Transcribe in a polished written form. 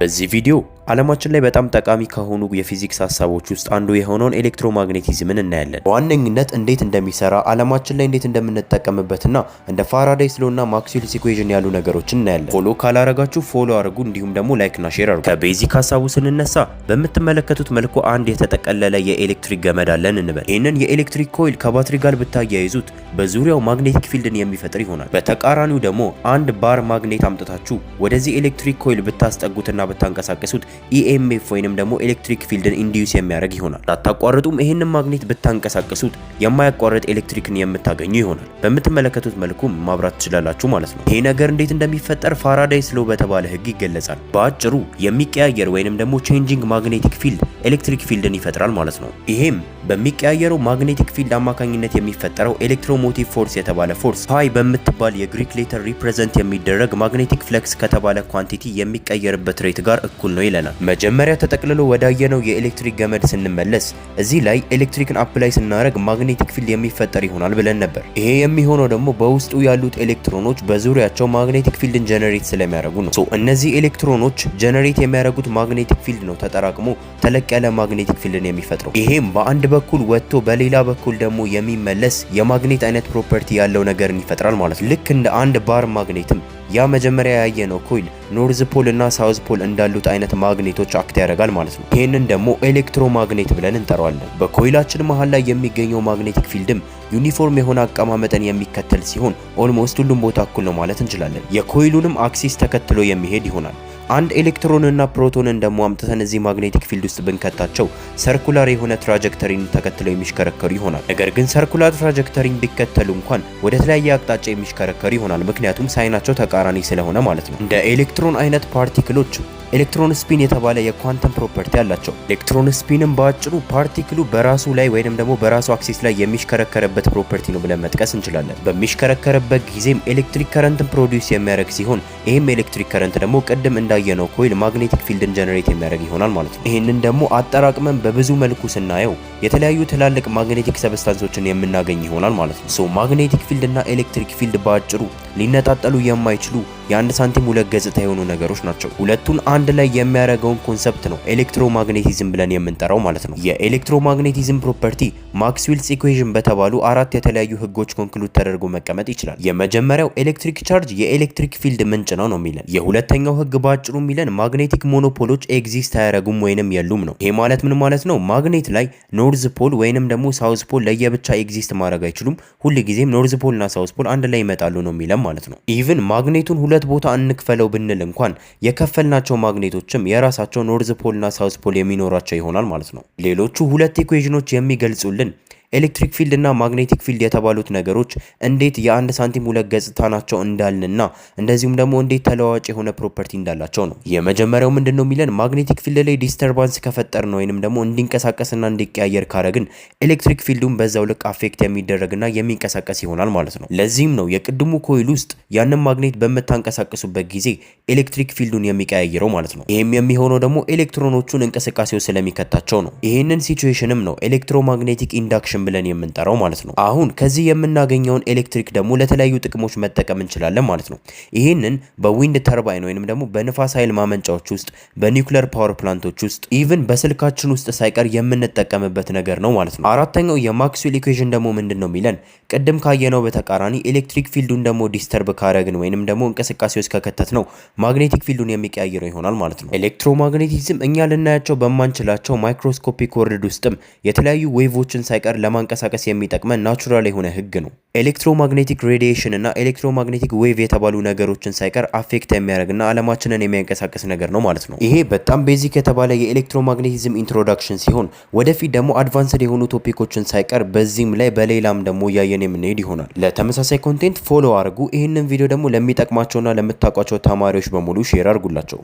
በዚህ ቪዲዮ ዓለማችን ላይ በጣም ጠቃሚ ከሆኑ የፊዚክስ ሐሳቦች ውስጥ አንዱ የሆነውን ኤሌክትሮማግኔቲዝምን እናያለን። በዋነኝነት እንዴት እንደሚሰራ፣ ዓለማችን ላይ እንዴት እንደምንጠቀምበትና እንደ ፋራዴይስ ሎ እና ማክስዌልስ ኢኩዌሽን ያሉ ነገሮችን እናያለን። ፎሎ ካላረጋችሁ ፎሎ አድርጉ፣ እንዲሁም ደግሞ ላይክ እና ሼር አድርጉ። ከቤዚክ ሐሳቡ ስንነሳ በምትመለከቱት መልኩ አንድ የተጠቀለለ የኤሌክትሪክ ገመድ አለን እንበል። ይህንን የኤሌክትሪክ ኮይል ከባትሪ ጋር ብታያይዙት በዙሪያው ማግኔቲክ ፊልድን የሚፈጥር ይሆናል። በተቃራኒው ደግሞ አንድ ባር ማግኔት አምጥታችሁ ወደዚህ ኤሌክትሪክ ኮይል ብታስጠጉትና ብታንቀሳቀሱት ኢኤምኤፍ ወይንም ደግሞ ኤሌክትሪክ ፊልድን ኢንዲዩስ የሚያደርግ ይሆናል። ሳታቋርጡም ይሄንን ማግኔት ብታንቀሳቀሱት የማያቋርጥ ኤሌክትሪክን የምታገኙ ይሆናል። በምትመለከቱት መልኩ ማብራት ትችላላችሁ ማለት ነው። ይሄ ነገር እንዴት እንደሚፈጠር ፋራዴይስ ሎ በተባለ ህግ ይገለጻል። በአጭሩ የሚቀያየር ወይንም ደግሞ ቼንጂንግ ማግኔቲክ ፊልድ ኤሌክትሪክ ፊልድን ይፈጥራል ማለት ነው። ይሄም በሚቀያየረው ማግኔቲክ ፊልድ አማካኝነት የሚፈጠረው ኤሌክትሮሞቲቭ ፎርስ የተባለ ፎርስ ፓይ በምትባል የግሪክ ሌተር ሪፕሬዘንት የሚደረግ ማግኔቲክ ፍለክስ ከተባለ ኳንቲቲ የሚቀየርበት ሬት ጋር እኩል ነው ይለናል። መጀመሪያ ተጠቅልሎ ወዳየነው የኤሌክትሪክ ገመድ ስንመለስ እዚህ ላይ ኤሌክትሪክን አፕላይ ስናደርግ ማግኔቲክ ፊልድ የሚፈጠር ይሆናል ብለን ነበር። ይሄ የሚሆነው ደግሞ በውስጡ ያሉት ኤሌክትሮኖች በዙሪያቸው ማግኔቲክ ፊልድን ጀነሬት ስለሚያደርጉ ነው። እነዚህ ኤሌክትሮኖች ጀነሬት የሚያደርጉት ማግኔቲክ ፊልድ ነው ተጠራቅሞ ተለቅ ያለ ማግኔቲክ ፊልድን የሚፈጥረው። ይሄም በአንድ በኩል ወጥቶ በሌላ በኩል ደግሞ የሚመለስ የማግኔት አይነት ፕሮፐርቲ ያለው ነገርን ይፈጥራል ማለት ነው። ልክ እንደ አንድ ባር ማግኔትም ያ መጀመሪያ ያየነው ኮይል ኖርዝ ፖል እና ሳውዝ ፖል እንዳሉት አይነት ማግኔቶች አክት ያደርጋል ማለት ነው። ይሄንን ደግሞ ኤሌክትሮማግኔት ብለን እንጠራዋለን። በኮይላችን መሃል ላይ የሚገኘው ማግኔቲክ ፊልድም ዩኒፎርም የሆነ አቀማመጥን የሚከተል ሲሆን ኦልሞስት ሁሉም ቦታ እኩል ነው ማለት እንችላለን። የኮይሉንም አክሲስ ተከትሎ የሚሄድ ይሆናል። አንድ ኤሌክትሮን እና ፕሮቶንን ደግሞ አምጥተን እዚህ ማግኔቲክ ፊልድ ውስጥ ብንከታቸው ሰርኩላር የሆነ ትራጀክተሪን ተከትለው የሚሽከረከሩ ይሆናል። ነገር ግን ሰርኩላር ትራጀክተሪን ቢከተሉ እንኳን ወደ ተለያየ አቅጣጫ የሚሽከረከሩ ይሆናል፣ ምክንያቱም ሳይናቸው ተቃራኒ ስለሆነ ማለት ነው። እንደ ኤሌክትሮን አይነት ፓርቲክሎች ኤሌክትሮን ስፒን የተባለ የኳንተም ፕሮፐርቲ አላቸው። ኤሌክትሮን ስፒንም በአጭሩ ፓርቲክሉ በራሱ ላይ ወይንም ደግሞ በራሱ አክሲስ ላይ የሚሽከረከረበት ፕሮፐርቲ ነው ብለን መጥቀስ እንችላለን። በሚሽከረከረበት ጊዜም ኤሌክትሪክ ከረንትን ፕሮዲውስ የሚያደርግ ሲሆን ይህም ኤሌክትሪክ ከረንት ደግሞ ቅድም እንዳየነው ኮይል ማግኔቲክ ፊልድን ጀነሬት የሚያደርግ ይሆናል ማለት ነው። ይህንን ደግሞ አጠራቅመን በብዙ መልኩ ስናየው የተለያዩ ትላልቅ ማግኔቲክ ሰብስታንሶችን የምናገኝ ይሆናል ማለት ነው። ማግኔቲክ ፊልድ እና ኤሌክትሪክ ፊልድ በአጭሩ ሊነጣጠሉ የማይችሉ የአንድ ሳንቲም ሁለት ገጽታ የሆኑ ነገሮች ናቸው። ሁለቱን አንድ ላይ የሚያደርገውን ኮንሰፕት ነው ኤሌክትሮማግኔቲዝም ብለን የምንጠራው ማለት ነው። የኤሌክትሮማግኔቲዝም ፕሮፐርቲ ማክስዌልስ ኢኩዌሽን በተባሉ አራት የተለያዩ ህጎች ኮንክሉድ ተደርጎ መቀመጥ ይችላል። የመጀመሪያው ኤሌክትሪክ ቻርጅ የኤሌክትሪክ ፊልድ ምንጭ ነው የሚለን። የሁለተኛው ህግ ባጭሩ የሚለን ማግኔቲክ ሞኖፖሎች ኤግዚስት አያደርጉም ወይንም የሉም ነው። ይሄ ማለት ምን ማለት ነው? ማግኔት ላይ ኖርዝ ፖል ወይንም ደግሞ ሳውዝ ፖል ለየብቻ ኤግዚስት ማድረግ አይችሉም። ሁልጊዜም ኖርዝ ፖል እና ሳውዝ ፖል አንድ ላይ ይመጣሉ ነው የሚለን ማለት ነው። ኢቭን ማግኔቱን ሁለት ቦታ እንክፈለው ብንል እንኳን የከፈልናቸው ማግኔቶችም የራሳቸው ኖርዝ ፖል እና ሳውዝ ፖል የሚኖራቸው ይሆናል ማለት ነው። ሌሎቹ ሁለት ኢኩዌሽኖች የሚገልጹልን ኤሌክትሪክ ፊልድ እና ማግኔቲክ ፊልድ የተባሉት ነገሮች እንዴት የአንድ ሳንቲም ሁለት ገጽታ ናቸው እንዳልንና እንደዚሁም ደግሞ እንዴት ተለዋዋጭ የሆነ ፕሮፐርቲ እንዳላቸው ነው። የመጀመሪያው ምንድነው የሚለን ማግኔቲክ ፊልድ ላይ ዲስተርባንስ ከፈጠር ነው ወይንም ደግሞ እንዲንቀሳቀስና እንዲቀያየር ካረግን ኤሌክትሪክ ፊልዱን በዛው ልክ አፌክት የሚደረግና የሚንቀሳቀስ ይሆናል ማለት ነው። ለዚህም ነው የቅድሙ ኮይል ውስጥ ያንን ማግኔት በመታንቀሳቀሱበት ጊዜ ኤሌክትሪክ ፊልዱን የሚቀያየረው ማለት ነው። ይሄም የሚሆነው ደግሞ ኤሌክትሮኖቹን እንቅስቃሴው ስለሚከታቸው ነው። ይሄንን ሲቹዌሽንም ነው ኤሌክትሮማግኔቲክ ኢንዳክሽን ብለን የምንጠራው ማለት ነው። አሁን ከዚህ የምናገኘውን ኤሌክትሪክ ደግሞ ለተለያዩ ጥቅሞች መጠቀም እንችላለን ማለት ነው። ይሄንን በዊንድ ተርባይን ወይንም ደግሞ በንፋስ ኃይል ማመንጫዎች ውስጥ፣ በኒውክሌር ፓወር ፕላንቶች ውስጥ፣ ኢቭን በስልካችን ውስጥ ሳይቀር የምንጠቀምበት ነገር ነው ማለት ነው። አራተኛው የማክስዌል ኢኩዌሽን ደግሞ ምንድነው የሚለን ቅድም ካየነው በተቃራኒ ኤሌክትሪክ ፊልዱን ደግሞ ዲስተርብ ካረግን ወይንም ደግሞ እንቅስቃሴ ውስጥ ከከተት ነው ማግኔቲክ ፊልዱን የሚቀያየረው ይሆናል ማለት ነው። ኤሌክትሮማግኔቲዝም እኛ ልናያቸው በማንችላቸው ማይክሮስኮፒክ ወርልድ ውስጥም የተለያዩ ዌቮችን ሳይቀር ለማንቀሳቀስ የሚጠቅመን ናቹራል የሆነ ህግ ነው። ኤሌክትሮማግኔቲክ ሬዲዬሽን እና ኤሌክትሮማግኔቲክ ዌቭ የተባሉ ነገሮችን ሳይቀር አፌክት የሚያደርግና ዓለማችንን የሚያንቀሳቀስ ነገር ነው ማለት ነው። ይሄ በጣም ቤዚክ የተባለ የኤሌክትሮማግኔቲዝም ኢንትሮዳክሽን ሲሆን ወደፊት ደግሞ አድቫንስድ የሆኑ ቶፒኮችን ሳይቀር በዚህም ላይ በሌላም ደግሞ እያየን የምንሄድ ይሆናል። ለተመሳሳይ ኮንቴንት ፎሎ አድርጉ። ይህንን ቪዲዮ ደግሞ ለሚጠቅማቸውና ለምታውቋቸው ተማሪዎች በሙሉ ሼር አድርጉላቸው።